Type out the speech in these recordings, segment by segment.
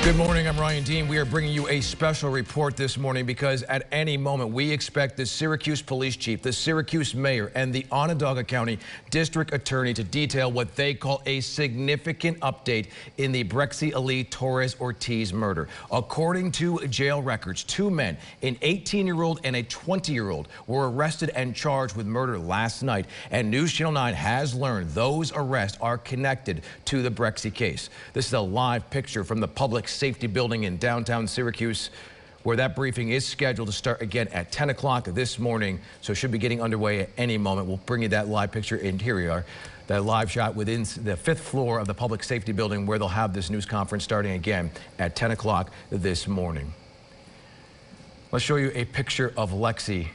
Good morning, I'm Ryan Dean. We are bringing you a special report this morning because at any moment we expect the Syracuse Police Chief, the Syracuse Mayor, and the Onondaga County District Attorney to detail what they call a significant update in the Brexialee Torres-Ortiz murder. According to jail records, two men, an 18-year-old and a 20-year-old, were arrested and charged with murder last night. And News Channel 9 has learned those arrests are connected to the Brexie case. This is a live picture from the Public Safety Building in downtown Syracuse, where that briefing is scheduled to start again at 10 o'clock this morning, so it should be getting underway at any moment. We'll bring you that live picture, and here we are, that live shot within the 5th floor of the Public Safety Building, where they'll have this news conference starting again at 10 o'clock this morning. Let's show you a picture of Lexi.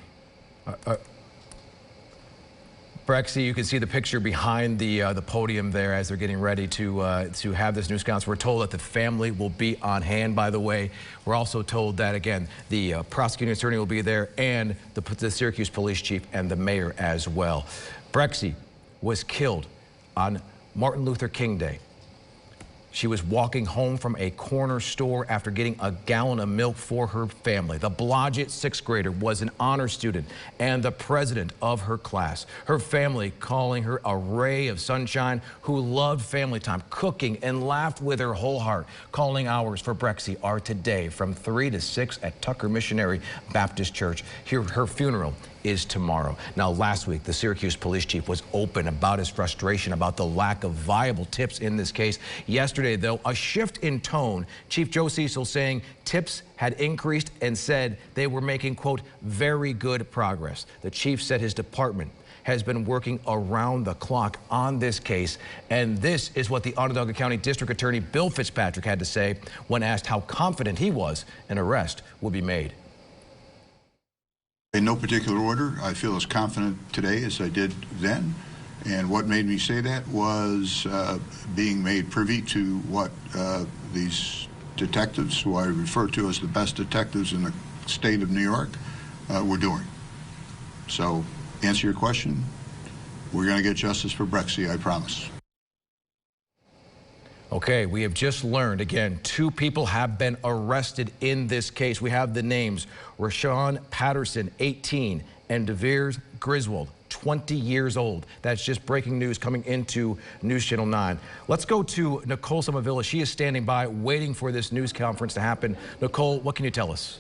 Brexie, you can see the picture behind the podium there as they're getting ready to have this news conference. We're told that the family will be on hand, by the way. We're also told that, again, the prosecuting attorney will be there, and the Syracuse Police Chief and the mayor as well. Brexie was killed on Martin Luther King Day. She was walking home from a corner store after getting a gallon of milk for her family. The Blodgett 6th grader was an honor student and the president of her class. Her family calling her a ray of sunshine who loved family time, cooking, and laughed with her whole heart. Calling hours for Brexie are today from 3 to 6 at Tucker Missionary Baptist Church. Here, her funeral is tomorrow. Now, last week, the Syracuse Police Chief was open about his frustration about the lack of viable tips in this case. Yesterday, though, a shift in tone. Chief Joe Cecil saying tips had increased and said they were making, quote, very good progress. The chief said his department has been working around the clock on this case. And this is what the Onondaga County District Attorney Bill Fitzpatrick had to say when asked how confident he was an arrest will be made. In no particular order, I feel as confident today as I did then. And what made me say that was being made privy to what these detectives, who I refer to as the best detectives in the state of New York, were doing. So, answer your question, we're going to get justice for Brexie, I promise. Okay, we have just learned, again, 2 people have been arrested in this case. We have the names, Rasean Patterson, 18, and Dahviere Griswold, 20 years old. That's just breaking news coming into News Channel 9. Let's go to Nicole Somavilla. She is standing by waiting for this news conference to happen. Nicole, what can you tell us?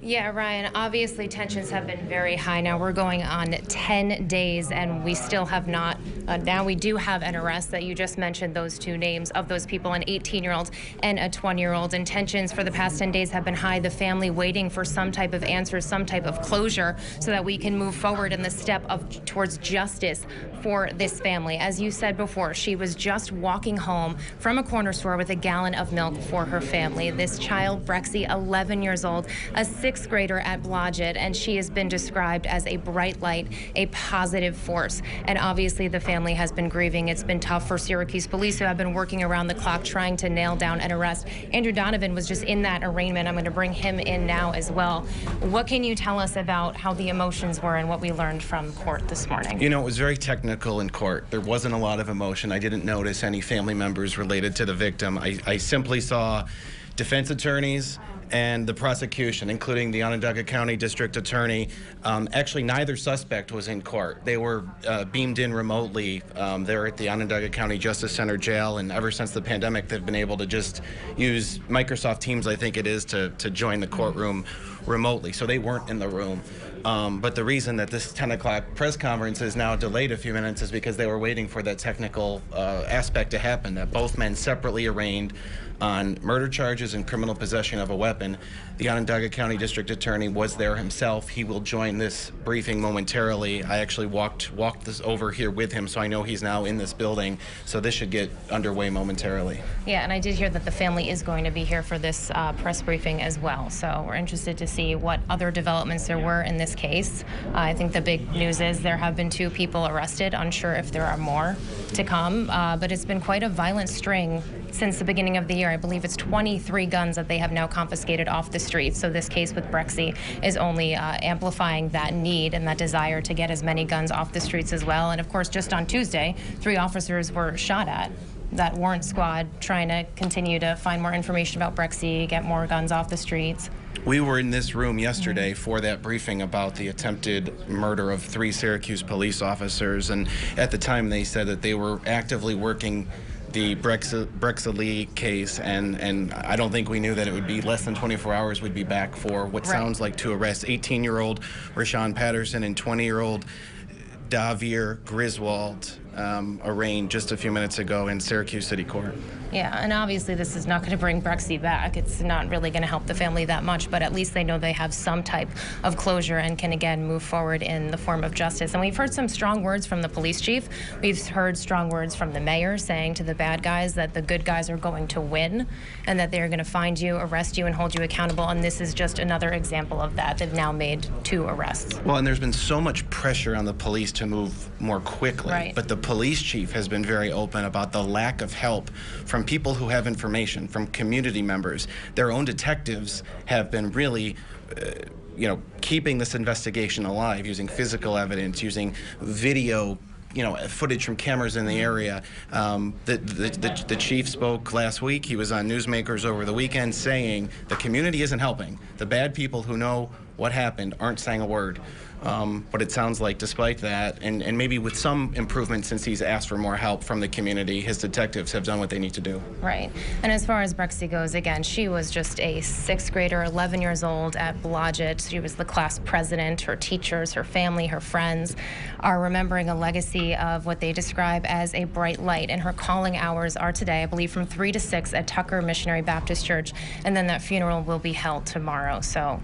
Yeah, Ryan, obviously tensions have been very high. Now we're going on 10 days and we still have not, now we do have an arrest that you just mentioned, those 2 names of those people, an 18-year-old and a 20-year-old. And tensions for the past 10 days have been high. The family waiting for some type of answer, some type of closure so that we can move forward in the step towards justice for this family. As you said before, she was just walking home from a corner store with a gallon of milk for her family. This child, Brexie, 11 years old, a 6th grader at Blodgett, and she has been described as a bright light, a positive force. And obviously the family has been grieving. It's been tough for Syracuse police, who have been working around the clock trying to nail down an arrest. Andrew Donovan was just in that arraignment. I'm going to bring him in now as well. What can you tell us about how the emotions were and what we learned from court this morning? You know, it was very technical in court. There wasn't a lot of emotion. I didn't notice any family members related to the victim. I simply saw defense attorneys and the prosecution, including the Onondaga County District Attorney. Actually, neither suspect was in court. They were beamed in remotely. They're at the Onondaga County Justice Center jail, and ever since the pandemic, they've been able to just use Microsoft Teams, I think it is, to join the courtroom remotely. So they weren't in the room. But the reason that this 10 o'clock press conference is now delayed a few minutes is because they were waiting for that technical aspect to happen, that both men separately arraigned on murder charges and criminal possession of a weapon. The Onondaga County District Attorney was there himself. He will join this briefing momentarily. I actually walked this over here with him, so I know he's now in this building. So this should get underway momentarily. Yeah, and I did hear that the family is going to be here for this press briefing as well. So we're interested to see what other developments there were in this case. I think the big news is there have been 2 people arrested. Unsure if there are more to come, but it's been quite a violent string since the beginning of the year. I believe it's 23 guns that they have now confiscated off the streets. So this case with Brexie is only amplifying that need and that desire to get as many guns off the streets as well. And of course, just on Tuesday, 3 officers were shot at. that warrant squad trying to continue to find more information about Brexialee, get more guns off the streets. We were in this room yesterday for that briefing about the attempted murder of 3 Syracuse police officers, and at the time they said that they were actively working the Brexialee case, and I don't think we knew that it would be less than 24 hours we'd be back for what sounds like 2 arrests: 18-year-old Rasean Patterson and 20-year-old Dahviere Griswold, arraigned just a few minutes ago in Syracuse City Court. Yeah, and obviously this is not going to bring Brexialee back. It's not really going to help the family that much, but at least they know they have some type of closure and can again move forward in the form of justice. And we've heard some strong words from the police chief. We've heard strong words from the mayor saying to the bad guys that the good guys are going to win and that they're going to find you, arrest you, and hold you accountable. And this is just another example of that. They've now made 2 arrests. Well, and there's been so much pressure on the police to move more quickly, but the police chief has been very open about the lack of help from people who have information, from community members. Their own detectives have been really keeping this investigation alive, using physical evidence, using video footage from cameras in the area. The chief spoke last week. He was on Newsmakers over the weekend saying the community isn't helping. The bad people who know what happened aren't saying a word. But it sounds like despite that, and maybe with some improvement since he's asked for more help from the community, his detectives have done what they need to do. Right. And as far as Brexialee goes, again, she was just a 6th grader, 11 years old at Blodgett. She was the class president. Her teachers, her family, her friends are remembering a legacy of what they describe as a bright light. And her calling hours are today, I believe, from 3 to 6 at Tucker Missionary Baptist Church. And then that funeral will be held tomorrow. So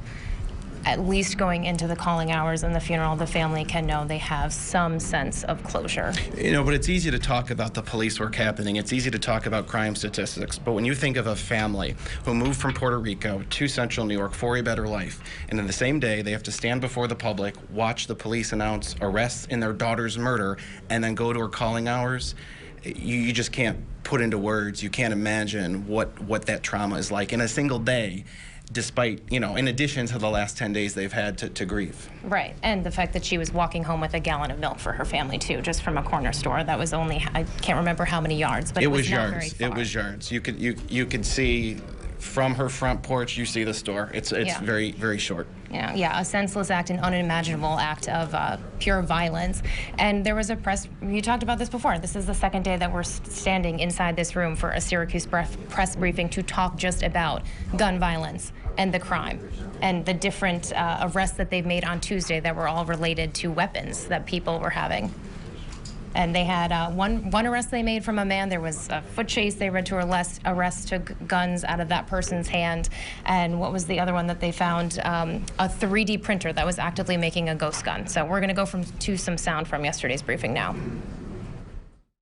at least going into the calling hours and the funeral, the family can know they have some sense of closure. But it's easy to talk about the police work happening. It's easy to talk about crime statistics. But when you think of a family who moved from Puerto Rico to Central New York for a better life, and in the same day they have to stand before the public, watch the police announce arrests in their daughter's murder, and then go to her calling hours, you just can't put into words. You can't imagine what that trauma is like in a single day, despite, in addition to the last 10 days they've had to grieve. Right, and the fact that she was walking home with a gallon of milk for her family, too, just from a corner store. That was only, I can't remember how many yards, but it was not very far. It was yards. You could see from her front porch, you see the store. It's very, very short. Yeah, a senseless act, an unimaginable act of pure violence. And there was you talked about this before. This is the 2nd day that we're standing inside this room for a Syracuse press briefing to talk just about gun violence and the crime and the different arrests that they've made on Tuesday that were all related to weapons that people were having. And they had one arrest they made from a man. There was a foot chase. They read to arrest took guns out of that person's hand. And what was the other one that they found? A 3D printer that was actively making a ghost gun. So we're going to go to some sound from yesterday's briefing now.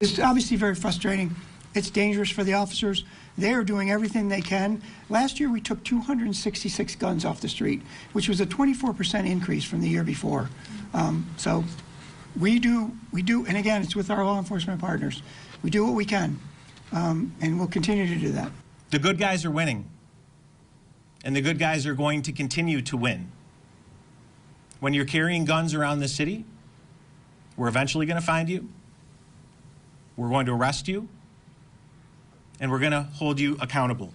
It's obviously very frustrating. It's dangerous for the officers. They are doing everything they can. Last year we took 266 guns off the street, which was a 24% increase from the year before. So we do, and again, it's with our law enforcement partners. We do what we can, and we'll continue to do that. The good guys are winning, and the good guys are going to continue to win. When you're carrying guns around the city, we're eventually going to find you, we're going to arrest you, and we're going to hold you accountable.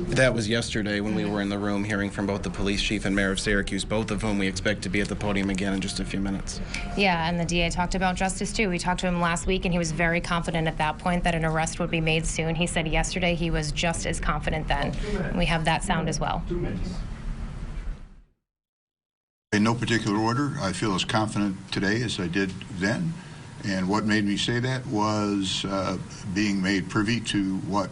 That was yesterday when we were in the room hearing from both the police chief and mayor of Syracuse, both of whom we expect to be at the podium again in just a few minutes. Yeah, and the DA talked about justice too. We talked to him last week and he was very confident at that point that an arrest would be made soon. He said yesterday he was just as confident then. And we have that sound as well. In no particular order, I feel as confident today as I did then. And what made me say that was being made privy to what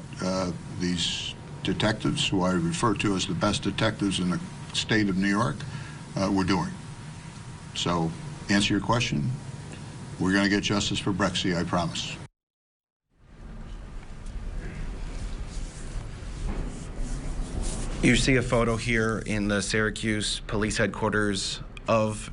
these detectives, who I refer to as the best detectives in the state of New York, were doing. So, answer your question, we're going to get justice for Brexialee, I promise. You see a photo here in the Syracuse Police Headquarters of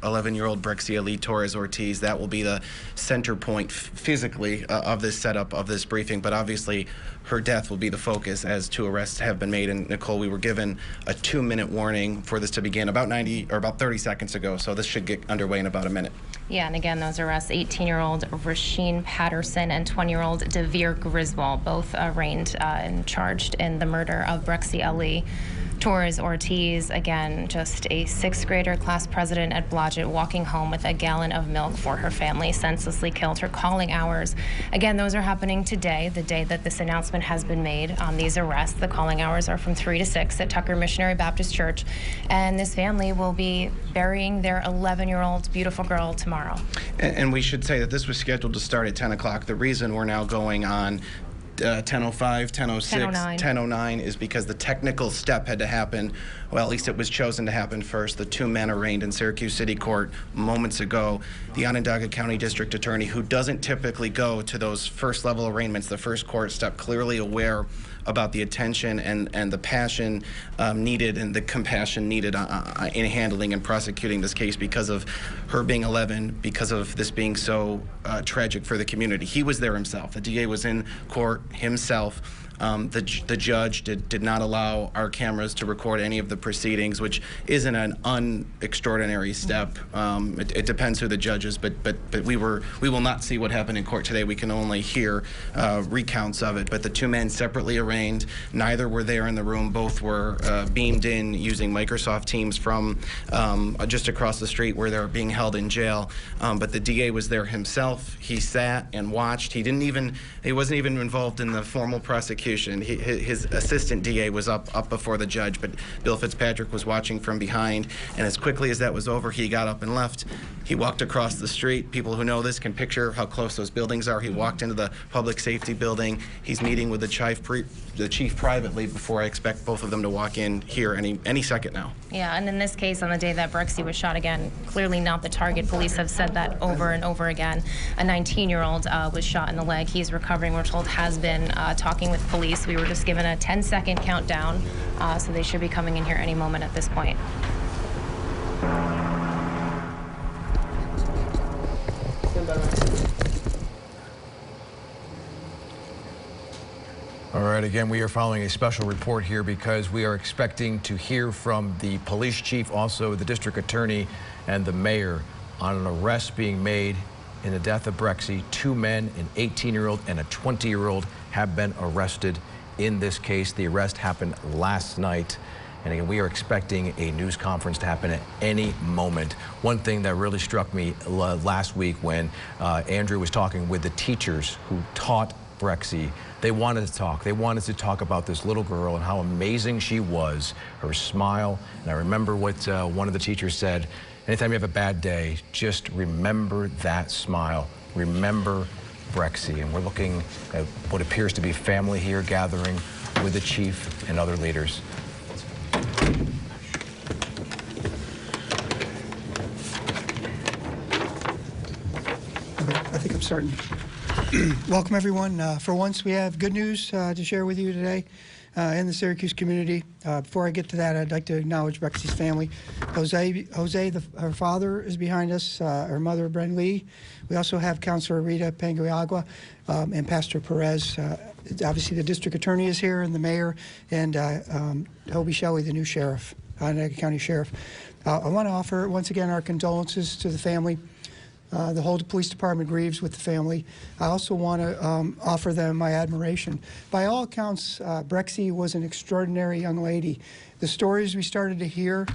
11-year-old Brexialee Torres-Ortiz. That will be the center point physically of this setup of this briefing, but obviously her death will be the focus as 2 arrests have been made. And Nicole, we were given a 2-minute warning for this to begin about 30 seconds ago, so this should get underway in about a minute. Yeah, and again, those arrests, 18-year-old Rasean Patterson and 20-year-old Dahviere Griswold, both arraigned and charged in the murder of Brexialee Torres-Ortiz. Again, just a 6th grader class president at Blodgett walking home with a gallon of milk for her family, senselessly killed. Her calling hours, again, those are happening today, the day that this announcement has been made on these arrests. The calling hours are from 3 to 6 at Tucker Missionary Baptist Church, and this family will be burying their 11-year-old beautiful girl tomorrow. And we should say that this was scheduled to start at 10 o'clock. The reason we're now going on 10:05, 10:06, 10:09 is because the technical step had to happen. Well, at least it was chosen to happen first. The 2 men arraigned in Syracuse City Court moments ago. The Onondaga County District Attorney, who doesn't typically go to those first-level arraignments, the first court step, clearly aware about the attention and the passion needed and the compassion needed in handling and prosecuting this case because of her being 11, because of this being so tragic for the community. He was there himself. The DA was in court himself. The judge did not allow our cameras to record any of the proceedings, which isn't an unextraordinary step. It depends who the judge is, but we will not see what happened in court today. We can only hear recounts of it. But the 2 men separately arraigned. Neither were there in the room. Both were beamed in using Microsoft Teams from just across the street where they were being held in jail. But the DA was there himself. He sat and watched. He wasn't even involved in the formal prosecution. His assistant DA was up before the judge, but Bill Fitzpatrick was watching from behind, and as quickly as that was over, he got up and left. He walked across the street. People who know this can picture how close those buildings are. He walked into the public safety building. He's meeting with the chief privately before I expect both of them to walk in here any second now. Yeah, and in this case, on the day that Brexie was shot, again, clearly not the target. Police have said that over and over again. A 19-year-old was shot in the leg. He's recovering, we're told, has been talking with police. We were just given a 10-second countdown, so they should be coming in here any moment at this point. All right, again, we are following a special report here because we are expecting to hear from the police chief, also the district attorney and the mayor on an arrest being made in the death of Brexie. 2 men, an 18-year-old and a 20-year-old, have been arrested in this case. The arrest happened last night. And again, we are expecting a news conference to happen at any moment. One thing that really struck me last week when Andrew was talking with the teachers who taught Brexie, they wanted to talk. They wanted to talk about this little girl and how amazing she was, her smile. And I remember what one of the teachers said, anytime you have a bad day, just remember that smile. Remember Brexie. And we're looking at what appears to be family here gathering with the chief and other leaders. I think I'm starting. Welcome, everyone. For once, we have good news to share with you today in the Syracuse community. Before I get to that, I'd like to acknowledge Brexie's family. Jose, her father, is behind us, her mother, Brencialee. We also have Councilor Rita Panguiagua and Pastor Perez. Obviously, the district attorney is here, and the mayor, and Hobie Shelley, the new sheriff, Onondaga County Sheriff. I want to offer, once again, our condolences to the family. The whole police department grieves with the family. I also want to offer them my admiration. By all accounts, Brexie was an extraordinary young lady. The stories we started to hear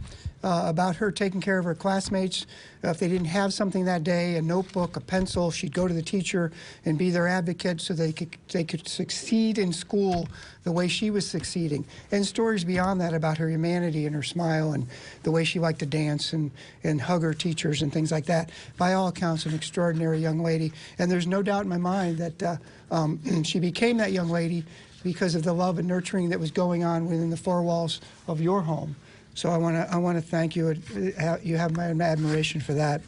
about her taking care of her classmates, if they didn't have something that day, a notebook, a pencil, she'd go to the teacher and be their advocate so they could succeed in school the way she was succeeding. And stories beyond that about her humanity and her smile and the way she liked to dance and hug her teachers and things like that. By all accounts, an extraordinary young lady. And there's no doubt in my mind that she became that young lady because of the love and nurturing that was going on within the 4 walls of your home. So I want to thank you. You have my admiration for that.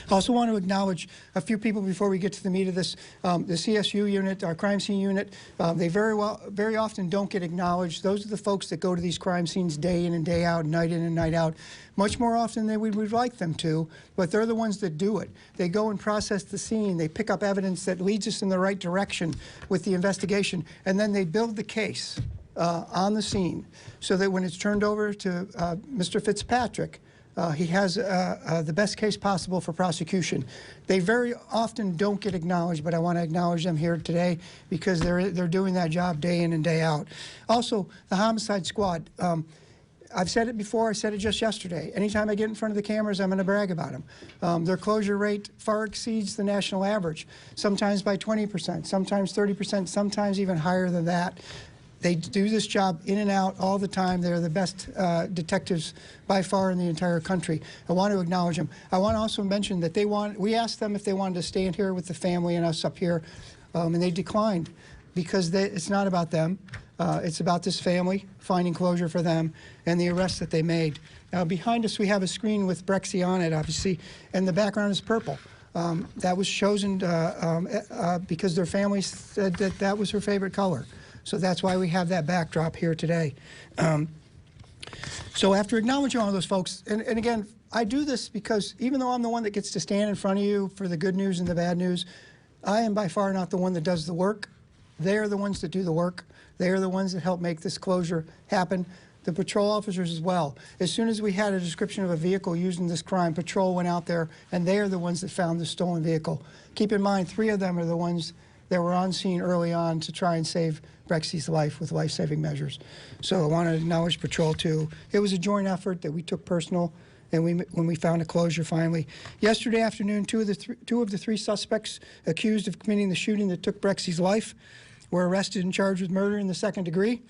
I also want to acknowledge a few people before we get to the meat of this. The CSU unit, our crime scene unit, they very often don't get acknowledged. Those are the folks that go to these crime scenes day in and day out, night in and night out, much more often than we would like them to, but they're the ones that do it. They go and process the scene. They pick up evidence that leads us in the right direction with the investigation, and then they build the case on the scene so that when it's turned over to Mr. Fitzpatrick, he has the best case possible for prosecution. They very often don't get acknowledged, but I want to acknowledge them here today because they're doing that job day in and day out. Also, the homicide squad. I've said it before, I said it just yesterday. Anytime I get in front of the cameras, I'm going to brag about them. Their closure rate far exceeds the national average, sometimes by 20%, sometimes 30%, sometimes even higher than that. They do this job in and out all the time. They're the best detectives by far in the entire country. I want to acknowledge them. I want to also mention that we asked them if they wanted to stay in here with the family and us up here, and they declined because it's not about them. It's about this family, finding closure for them, and the arrests that they made. Now, behind us, we have a screen with Brexialee on it, obviously, and the background is purple. That was chosen because their family said that that was her favorite color. So that's why we have that backdrop here today. So after acknowledging all those folks, and again, I do this because even though I'm the one that gets to stand in front of you for the good news and the bad news, I am by far not the one that does the work. They are the ones that do the work. They are the ones that help make this closure happen. The patrol officers as well. As soon as we had a description of a vehicle used in this crime, patrol went out there, and they are the ones that found the stolen vehicle. Keep in mind, 3 of them are the ones that were on scene early on to try and save Brexi's life with life-saving measures. So I want to acknowledge patrol too. It was a joint effort that we took personal, and when we found a closure finally. Yesterday afternoon, two of the three suspects accused of committing the shooting that took Brexi's life were arrested and charged with murder in the 2nd degree,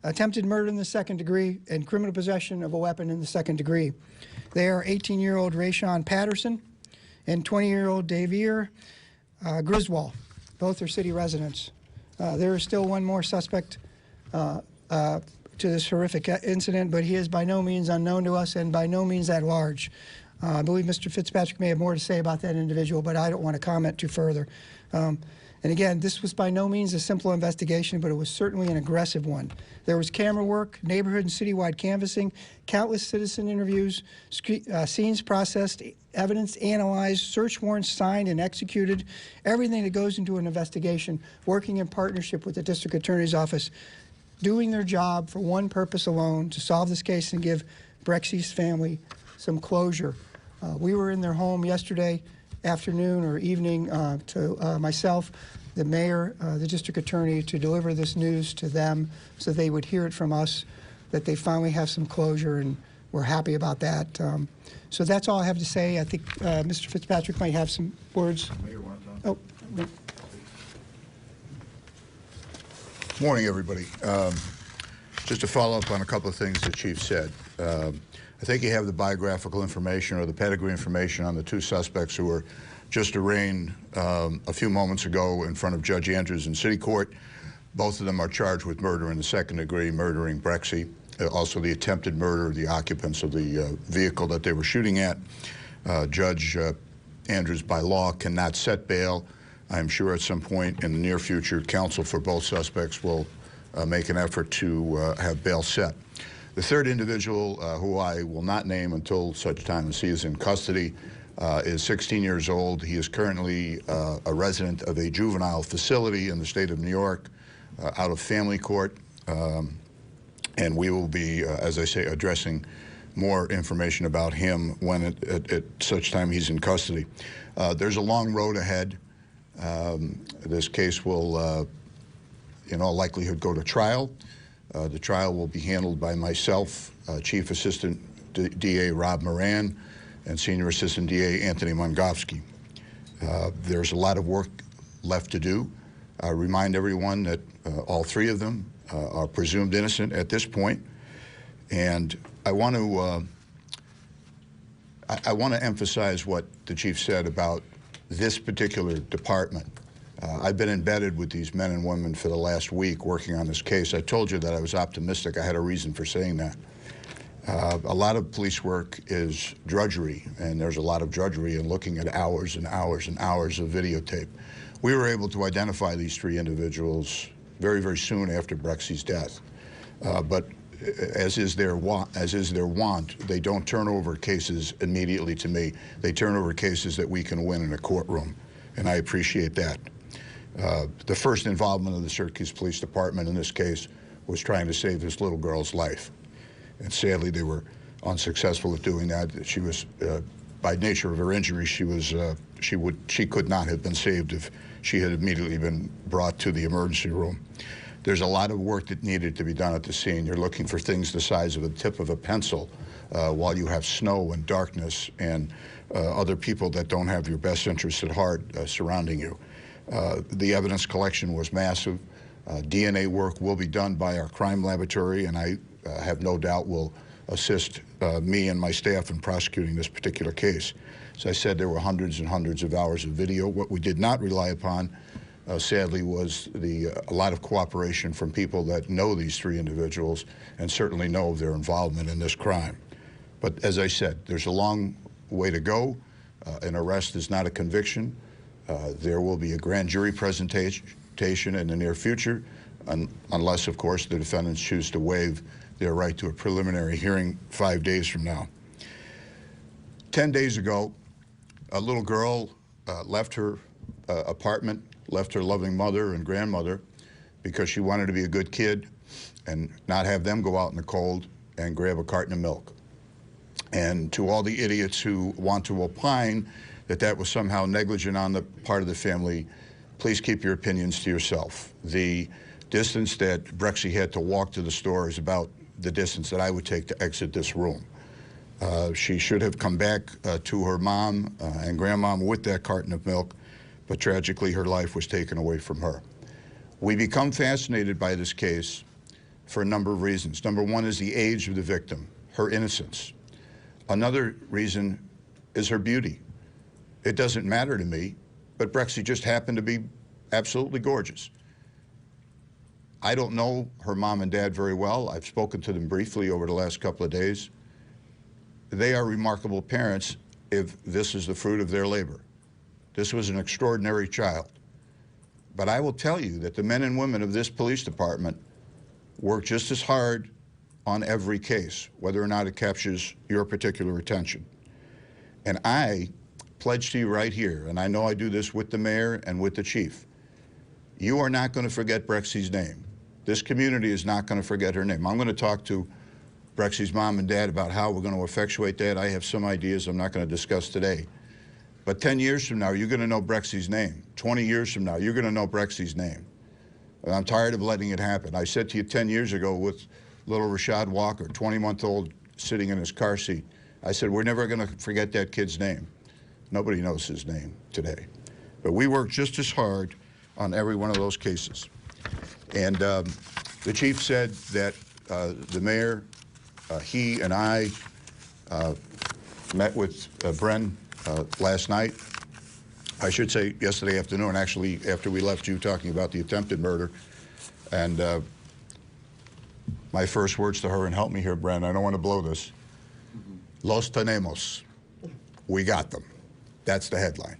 attempted murder in the 2nd degree, and criminal possession of a weapon in the 2nd degree. They are 18-year-old Rasean Patterson and 20-year-old Dahviere Griswold. Both are city residents. There is still one more suspect to this horrific incident, but he is by no means unknown to us and by no means at large. I believe Mr. Fitzpatrick may have more to say about that individual, but I don't want to comment too further. And again, this was by no means a simple investigation, but it was certainly an aggressive one. There was camera work, neighborhood and citywide canvassing, countless citizen interviews, scenes processed, evidence analyzed, search warrants signed and executed, everything that goes into an investigation, working in partnership with the district attorney's office, doing their job for one purpose alone, to solve this case and give Brexi's family some closure. We were in their home yesterday afternoon or evening to myself, the mayor, the district attorney, to deliver this news to them so they would hear it from us, that they finally have some closure, and we're happy about that. So that's all I have to say. I think Mr. Fitzpatrick might have some words. Mayor, want to Oh. talk? Morning, everybody. Just to follow up on a couple of things the chief said. I think you have the biographical information or the pedigree information on the 2 suspects who were just arraigned a few moments ago in front of Judge Andrews in City Court. Both of them are charged with murder in the 2nd degree, murdering Brexie. Also the attempted murder of the occupants of the vehicle that they were shooting at. Judge Andrews, by law, cannot set bail. I'm sure at some point in the near future, counsel for both suspects will make an effort to have bail set. The 3rd individual, who I will not name until such time as he is in custody, is 16 years old. He is currently a resident of a juvenile facility in the state of New York, out of family court. And we will be, as I say, addressing more information about him when at such time he's in custody. There's a long road ahead. This case will, in all likelihood, go to trial. The trial will be handled by myself, Chief Assistant DA Rob Moran, and Senior Assistant DA Anthony Mongofsky. There's a lot of work left to do. I remind everyone that all 3 of them are presumed innocent at this point, and I want to emphasize what the chief said about this particular department. I've been embedded with these men and women for the last week working on this case. I told you that I was optimistic. I had a reason for saying that. A lot of police work is drudgery, and there's a lot of drudgery in looking at hours and hours and hours of videotape. We were able to identify these 3 individuals very, very soon after Brexie's death. But as is their want, they don't turn over cases immediately to me. They turn over cases that we can win in a courtroom, and I appreciate that. The first involvement of the Syracuse Police Department in this case was trying to save this little girl's life. And sadly, they were unsuccessful at doing that. She was, by nature of her injury, she could not have been saved if she had immediately been brought to the emergency room. There's a lot of work that needed to be done at the scene. You're looking for things the size of the tip of a pencil while you have snow and darkness and other people that don't have your best interests at heart surrounding you. The evidence collection was massive. DNA work will be done by our crime laboratory, and I have no doubt will assist me and my staff in prosecuting this particular case. As I said, there were hundreds and hundreds of hours of video. What we did not rely upon, sadly, was a lot of cooperation from people that know these 3 individuals and certainly know of their involvement in this crime. But as I said, there's a long way to go. An arrest is not a conviction. There will be a grand jury presentation in the near future, unless, of course, the defendants choose to waive their right to a preliminary hearing 5 days from now. 10 days ago, a little girl left her apartment, left her loving mother and grandmother because she wanted to be a good kid and not have them go out in the cold and grab a carton of milk. And to all the idiots who want to opine that that was somehow negligent on the part of the family, please keep your opinions to yourself. The distance that Brexie had to walk to the store is about the distance that I would take to exit this room. She should have come back to her mom and grandmom with that carton of milk, but tragically her life was taken away from her. We become fascinated by this case for a number of reasons. Number one is the age of the victim, her innocence. Another reason is her beauty. It doesn't matter to me, but Brexie just happened to be absolutely gorgeous. I don't know her mom and dad very well. I've spoken to them briefly over the last couple of days. They are remarkable parents if this is the fruit of their labor. This was an extraordinary child. But I will tell you that the men and women of this police department work just as hard on every case, whether or not it captures your particular attention. And I pledge to you right here, and I know I do this with the mayor and with the chief, you are not going to forget Brexie's name. This community is not going to forget her name. I'm going to talk to Brexie's mom and dad about how we're going to effectuate that. I have some ideas I'm not going to discuss today. But 10 years from now, you're going to know Brexie's name. 20 years from now, you're going to know Brexie's name. And I'm tired of letting it happen. I said to you 10 years ago with little Rashad Walker, 20-month-old, sitting in his car seat, I said, we're never going to forget that kid's name. Nobody knows his name today. But we work just as hard on every one of those cases. And the chief said that the mayor, he and I met with Bren last night. I should say yesterday afternoon, actually, after we left you talking about the attempted murder. And my first words to her, and help me here, Bren, I don't want to blow this. Los tenemos. We got them. That's the headline.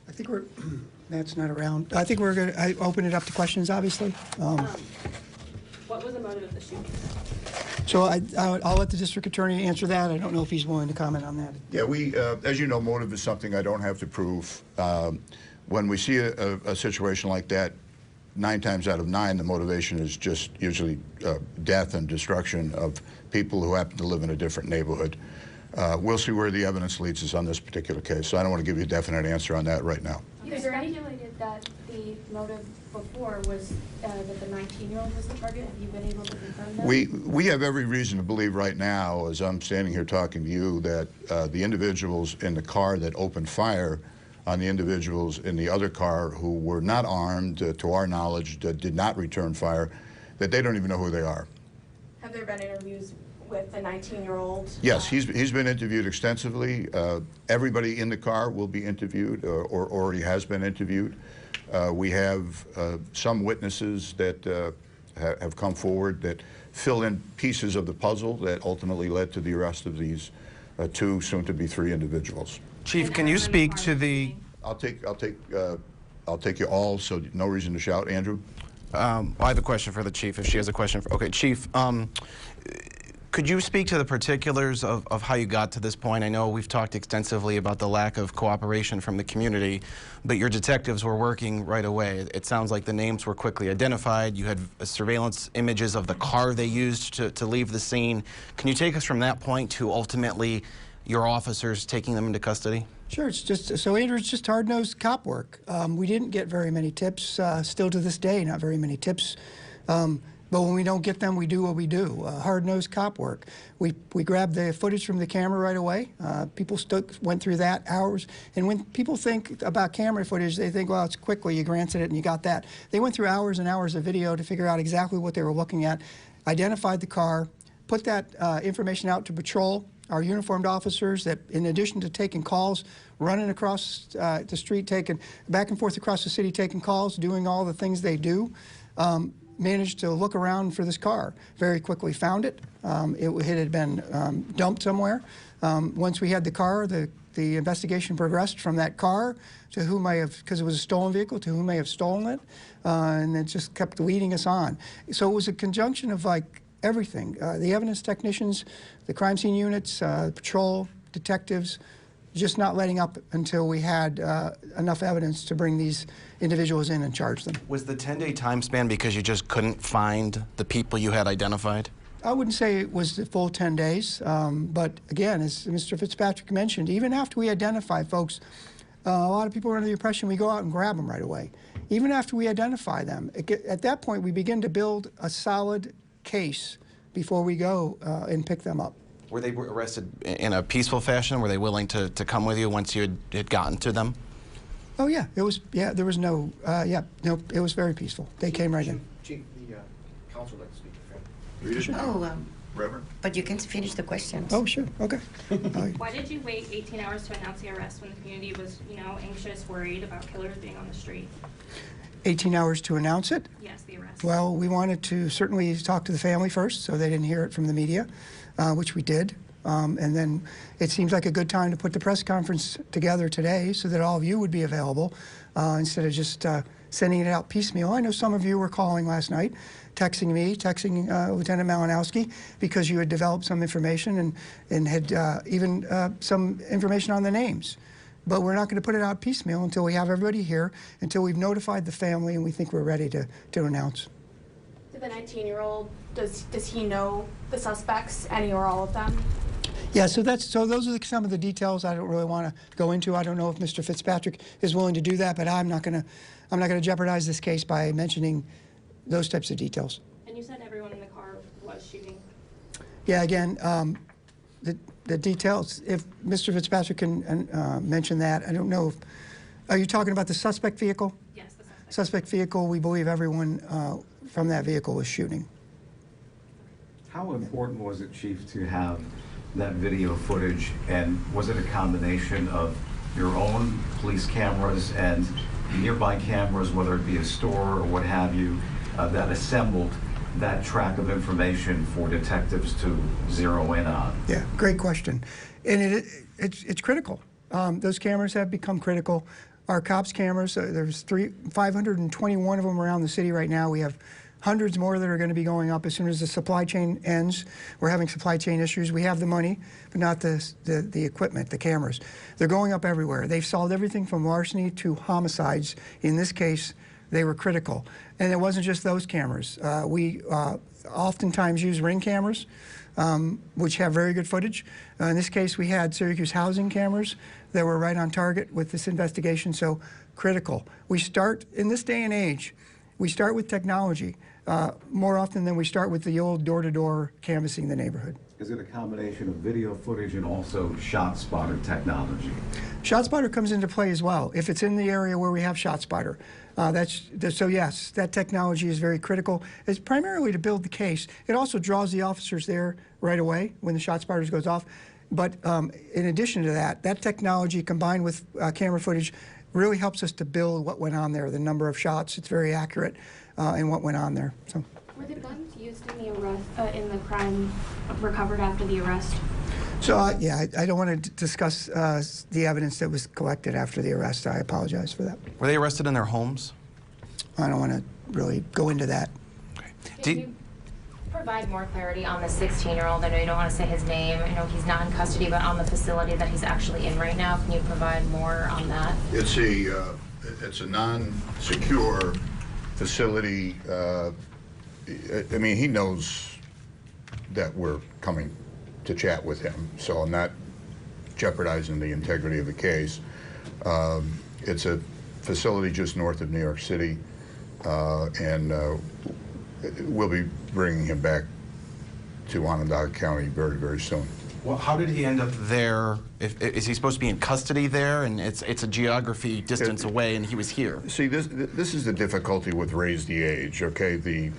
I think we're, Matt's not around. I think we're going to open it up to questions, obviously. What was the motive of the shooting? So I'll let the district attorney answer that. I don't know if he's willing to comment on that. Yeah, we, as you know, motive is something I don't have to prove. When we see a situation like that, 9 times out of 9, the motivation is just usually death and destruction of people who happen to live in a different neighborhood. We'll see where the evidence leads us on this particular case, so I don't want to give you a definite answer on that right now. You speculated that the motive before was that the 19-year-old was the target. Have you been able to confirm that? We have every reason to believe right now, as I'm standing here talking to you, that the individuals in the car that opened fire on the individuals in the other car who were not armed, to our knowledge, did not return fire, that they don't even know who they are. Have there been interviews with the 19-year-old? Yes, he's been interviewed extensively. Everybody in the car will be interviewed or already has been interviewed. We have some witnesses that have come forward that fill in pieces of the puzzle that ultimately led to the arrest of these two, soon to be three individuals. Chief, can you speak to the... I'll take you all, so no reason to shout. Andrew? I have a question for the chief, if she has a question. Okay, Chief, could you speak to the particulars of how you got to this point? I know we've talked extensively about the lack of cooperation from the community, but your detectives were working right away. It sounds like the names were quickly identified. You had surveillance images of the car they used to leave the scene. Can you take us from that point to ultimately your officers taking them into custody? Sure, it's just, so Andrew, it's just hard-nosed cop work. We didn't get very many tips, still to this day, not very many tips. But when we don't get them, we do what we do, hard-nosed cop work. We grabbed the footage from the camera right away. People went through that hours. And when people think about camera footage, they think, well, it's quickly, you glanced at it and you got that. They went through hours and hours of video to figure out exactly what they were looking at, identified the car, put that information out to patrol, our uniformed officers that, in addition to taking calls, running across the street, taking back and forth across the city, taking calls, doing all the things they do, managed to look around for this car. Very quickly found it. It had been dumped somewhere. Once we had the car, the investigation progressed from that car to who may have, because it was a stolen vehicle, to who may have stolen it, and it just kept leading us on. So it was a conjunction of like everything. The evidence technicians, the crime scene units, patrol, detectives, just not letting up until we had enough evidence to bring these individuals in and charge them. Was the 10-day time span because you just couldn't find the people you had identified? I wouldn't say it was the full 10 days, but again, as Mr. Fitzpatrick mentioned, even after we identify folks, a lot of people are under the impression we go out and grab them right away. Even after we identify them, at that point we begin to build a solid case before we go and pick them up. Were they arrested in a peaceful fashion? Were they willing to come with you once you had gotten to them? Oh yeah, it was. Yeah, there was no. No, it was very peaceful. They came right in. Chief, the counsel would like to speak. Reverend? But you can finish the questions. Oh sure. Okay. Why did you wait 18 hours to announce the arrest when the community was, anxious, worried about killers being on the street? 18 hours to announce it? Yes, the arrest. Well, we wanted to certainly talk to the family first, so they didn't hear it from the media, which we did. And then it seems like a good time to put the press conference together today so that all of you would be available instead of just sending it out piecemeal. I know some of you were calling last night, texting me, texting Lieutenant Malinowski, because you had developed some information and had even some information on the names. But we're not going to put it out piecemeal until we have everybody here, until we've notified the family and we think we're ready to announce. Did the 19-year-old, does he know the suspects, any or all of them? Yeah, so those are some of the details I don't really want to go into. I don't know if Mr. Fitzpatrick is willing to do that, but I'm not going to jeopardize this case by mentioning those types of details. And you said everyone in the car was shooting. Yeah, again, the details, if Mr. Fitzpatrick can mention that. I don't know if, are you talking about the suspect vehicle? Yes, the suspect. Suspect vehicle, we believe everyone from that vehicle was shooting. How important was it, Chief, to have that video footage, and was it a combination of your own police cameras and nearby cameras, whether it be a store or what have you, that assembled that track of information for detectives to zero in on? Yeah, great question. And it's critical. Those cameras have become critical. Our cops cameras, there's 521 of them around the city right now. We have hundreds more that are going to be going up as soon as the supply chain ends. We're having supply chain issues. We have the money, but not the equipment, the cameras. They're going up everywhere. They've solved everything from larceny to homicides. In this case, they were critical. And it wasn't just those cameras. We oftentimes use Ring cameras, which have very good footage. In this case, we had Syracuse housing cameras that were right on target with this investigation, so critical. We start, in this day and age, we start with technology more often than we start with the old door-to-door canvassing the neighborhood. Is it a combination of video footage and also shot spotter technology? Shot spotter comes into play as well, if it's in the area where we have shot spotter. So yes, that technology is very critical. It's primarily to build the case. It also draws the officers there right away when the shot spotter goes off. But in addition to that, that technology combined with camera footage really helps us to build what went on there, the number of shots. It's very accurate in what went on there. So. Were the guns used in the arrest, in the crime recovered after the arrest? So, yeah, I don't want to discuss the evidence that was collected after the arrest. I apologize for that. Were they arrested in their homes? I don't want to really go into that. Okay. Can you provide more clarity on the 16-year-old? I know you don't want to say his name. I know he's not in custody, but on the facility that he's actually in right now, can you provide more on that? It's a non-secure facility. I mean, he knows that we're coming to chat with him, so I'm not jeopardizing the integrity of the case. It's a facility just north of New York City, and we'll be bringing him back to Onondaga County very, very soon. Well, how did he end up there? Is he supposed to be in custody there, and it's a geography distance away, and he was here? See, this is the difficulty with Raise the Age, okay? The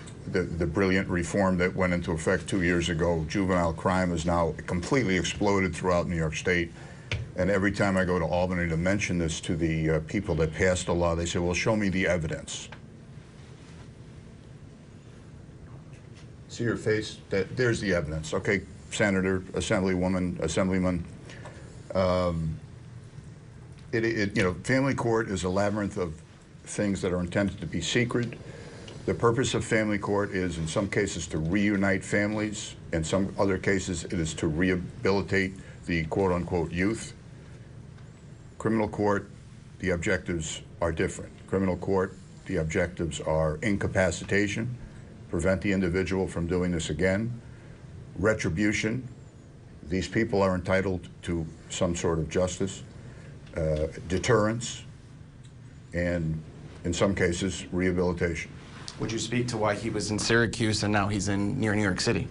brilliant reform that went into effect 2 years ago. Juvenile crime has now completely exploded throughout New York State. And every time I go to Albany to mention this to the people that passed the law, they say, well, show me the evidence. See your face? There's the evidence. Okay, Senator, Assemblywoman, Assemblyman. You know, family court is a labyrinth of things that are intended to be secret. The purpose of family court is, in some cases, to reunite families. In some other cases, it is to rehabilitate the quote-unquote youth. Criminal court, the objectives are different. Criminal court, the objectives are incapacitation, prevent the individual from doing this again. Retribution, these people are entitled to some sort of justice. Deterrence, and in some cases, rehabilitation. Would you speak to why he was in Syracuse and now he's near New York City?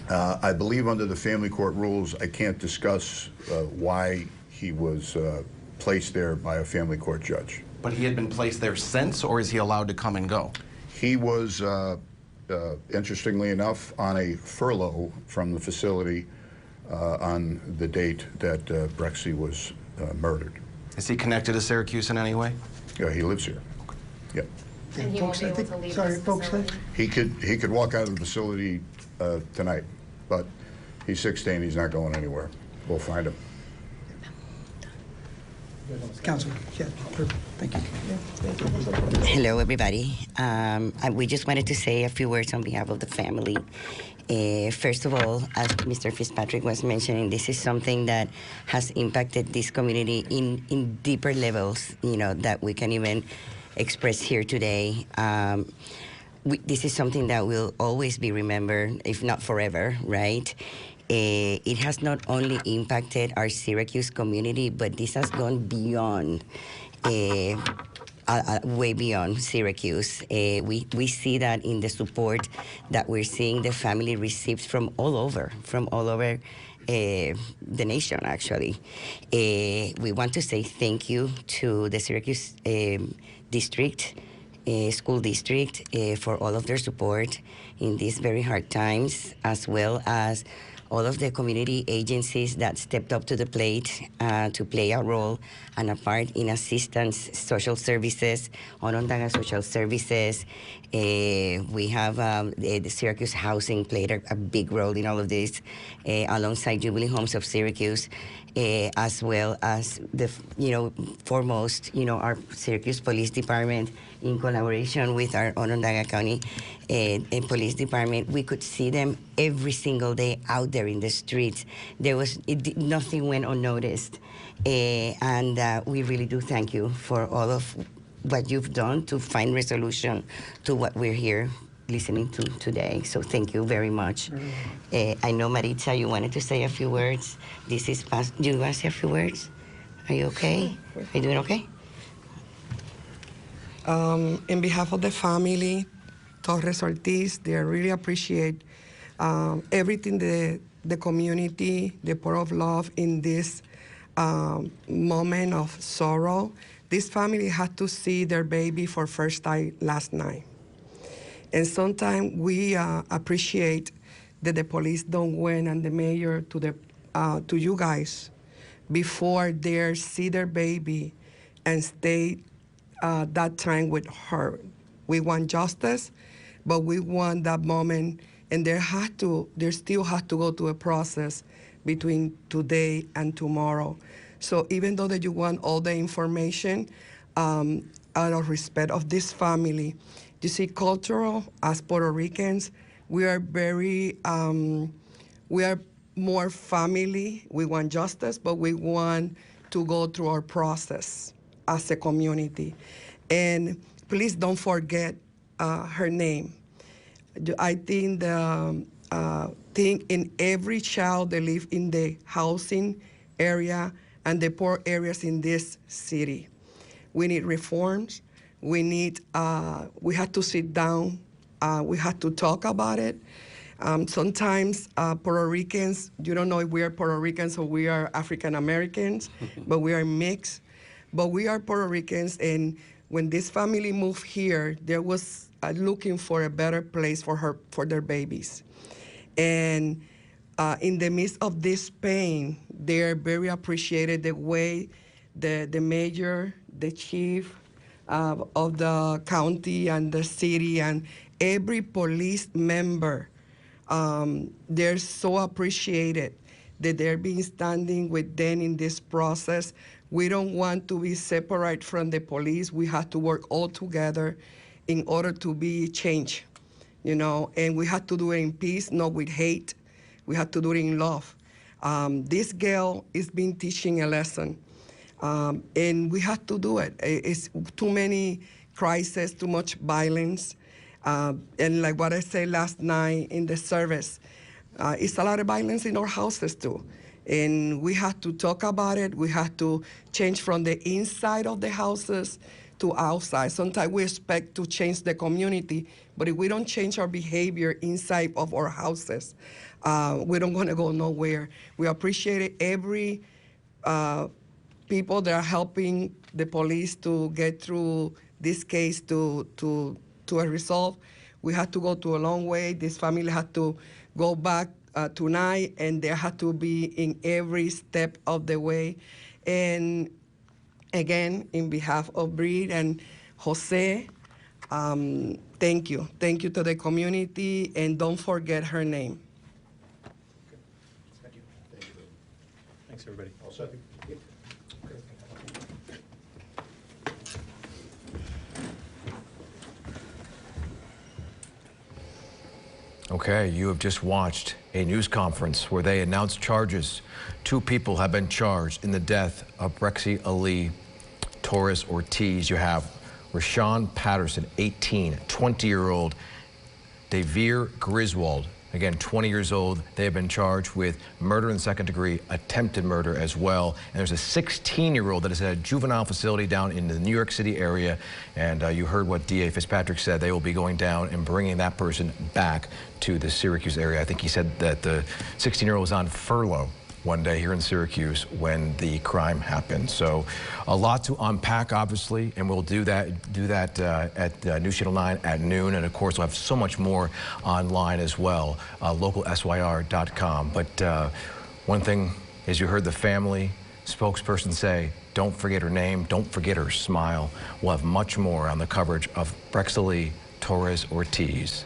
I believe under the family court rules, I can't discuss why he was placed there by a family court judge. But he had been placed there since, or is he allowed to come and go? He was, interestingly enough, on a furlough from the facility on the date that Brexialee was murdered. Is he connected to Syracuse in any way? Yeah, he lives here. Yep. And he won't be able to leave this facility? He could walk out of the facility tonight, but he's 16. He's not going anywhere. We'll find him. Councilman, yeah, thank you. Hello, everybody. We just wanted to say a few words on behalf of the family. First of all, as Mr. Fitzpatrick was mentioning, this is something that has impacted this community in deeper levels, you know, that we can even express here today. This is something that will always be remembered, if not forever, right? It has not only impacted our Syracuse community, but this has gone beyond, way beyond Syracuse. We see that in the support that we're seeing the family receives from all over the nation, actually. We want to say thank you to the Syracuse district, school district, for all of their support in these very hard times, as well as all of the community agencies that stepped up to the plate to play a role and a part in assistance, social services, Onondaga Social Services. We have the Syracuse Housing played a big role in all of this, alongside Jubilee Homes of Syracuse, as well as foremost, our Syracuse Police Department in collaboration with our Onondaga County Police Department. We could see them every single day out there in the streets. Nothing went unnoticed. And we really do thank you for all of what you've done to find resolution to what we're here listening to today. So thank you very much. I know, Maritza, you wanted to say a few words. This is past. Do you want to say a few words? Are you okay? Are you doing okay? In behalf of the family, Torres-Ortiz, they really appreciate everything the community, the power of love in this moment of sorrow. This family had to see their baby for first time last night. And sometimes we appreciate that the police don't win and the mayor to you guys before they see their baby and stay that time with her. We want justice, but we want that moment, and there still has to go to a process between today and tomorrow. So even though that you want all the information, out of respect of this family, you see, cultural, as Puerto Ricans, we are very, we are more family. We want justice, but we want to go through our process as a community. And please don't forget her name. I think the thing in every child that live in the housing area and the poor areas in this city. We need reforms. We need, we have to sit down. We have to talk about it. Sometimes Puerto Ricans, you don't know if we are Puerto Ricans or we are African Americans, but we are mixed. But we are Puerto Ricans, and when this family moved here, there was looking for a better place for their babies. And in the midst of this pain, they're very appreciated the way the mayor, the chief of the county and the city, and every police member, they're so appreciated that they're being standing with them in this process. We don't want to be separate from the police. We have to work all together in order to be changed, you know, and we have to do it in peace, not with hate. We have to do it in love. This girl is been teaching a lesson, and we have to do it. It's too many crises, too much violence, and like what I said last night in the service, it's a lot of violence in our houses too. And we have to talk about it. We have to change from the inside of the houses to outside. Sometimes we expect to change the community, but if we don't change our behavior inside of our houses, we don't want to go nowhere. We appreciate every people that are helping the police to get through this case to a resolve. We had to go to a long way. This family had to go back tonight, and they had to be in every step of the way. And again, in behalf of Breed and Jose, thank you. Thank you to the community, and don't forget her name. Thank you. Thank you. Thanks, everybody. All set. Okay, you have just watched a news conference where they announced charges. 2 people have been charged in the death of Brexialee Torres-Ortiz. You have Rasean Patterson, 18, 20-year-old Dahviere Griswold, again, 20 years old. They have been charged with murder in second degree, attempted murder as well. And there's a 16-year-old that is at a juvenile facility down in the New York City area. And you heard what DA Fitzpatrick said. They will be going down and bringing that person back to the Syracuse area. I think he said that the 16-year-old was on furlough one day here in Syracuse when the crime happened. So a lot to unpack, obviously, and we'll do that at News Channel 9 at noon. And of course, we'll have so much more online as well, localsyr.com. But one thing, as you heard the family spokesperson say, don't forget her name, don't forget her smile. We'll have much more on the coverage of Brexialee Torres-Ortiz.